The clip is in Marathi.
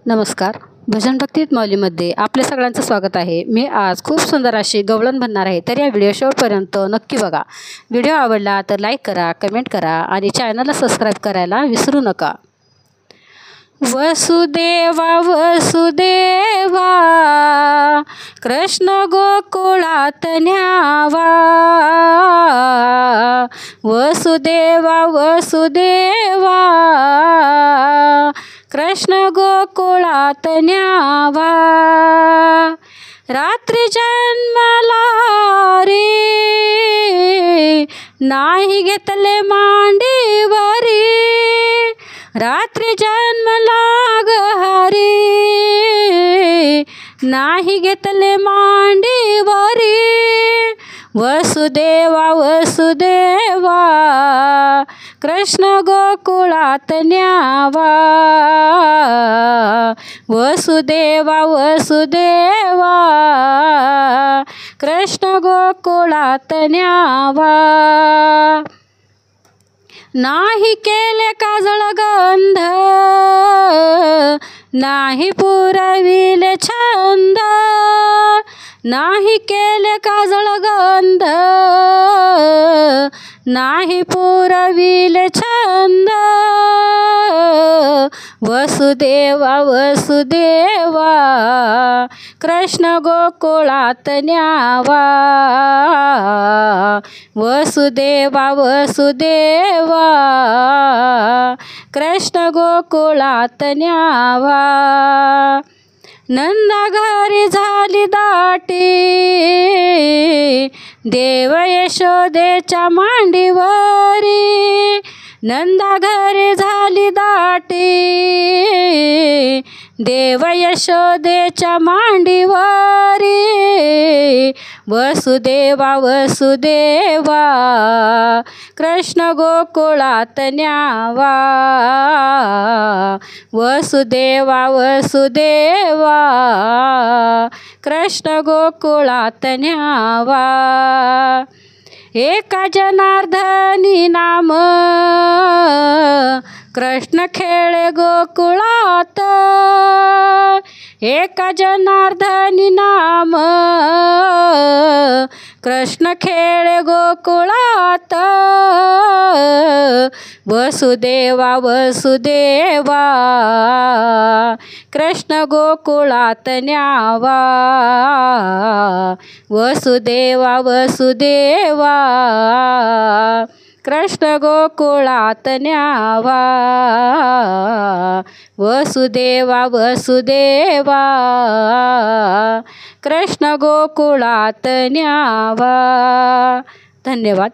नमस्कार. भजन भक्तीत माऊलीमध्ये आपल्या सगळ्यांचं स्वागत आहे. मी आज खूप सुंदर अशी गवळण म्हणणार आहे, तर या व्हिडिओ शेवटपर्यंत नक्की बघा. व्हिडिओ आवडला तर लाईक करा, कमेंट करा आणि चॅनलला सबस्क्राईब करायला विसरू नका. वसुदेवा वसुदेवा कृष्ण गोकुळात न्यावा. वसुदेवा वसुदेवा कृष्ण गोकुळात न्यावा. रात्री जन्मला रे नाही घेतले मांडीवरी. रात्री जन्मला ग हरी नाही घेतले मांडीवरी. वसुदेवा वसुदेवा कृष्ण गोकुळात न्यावा. वसुदेवा वसुदेवा कृष्ण गोकुळात न्यावा. नाही केले काजळ गंध नाही पुरविले छंद. नाही केले काजळ गंध नाही पुरविले छंद. वसुदेवा वसुदेवा कृष्ण गोकुळात न्यावा. वसुदेवा वसुदेवा कृष्ण गोकुळात न्यावा. नंदा घरी झाली दाटी देव यशोदेच्या मांडीवरी. नंदा घरी झाली दाटी देव यशोदेच्या मांडीवरी. वसुदेवा वसुदेवा कृष्ण गोकुळात न्यावा. वसुदेवा वसुदेवा कृष्ण गोकुळात न्यावा. एका जनार्दनी नाम कृष्ण खेळे गोकुळात. एका जनार्दनी नाम कृष्ण खेळे गोकुळात. वसुदेवा वसुदेवा कृष्ण गोकुळात न्यावा. वसुदेवा वसुदेवा कृष्ण गोकुळात न्यावा. वसुदेवा वसुदेवा कृष्ण गोकुळात न्यावा. धन्यवाद.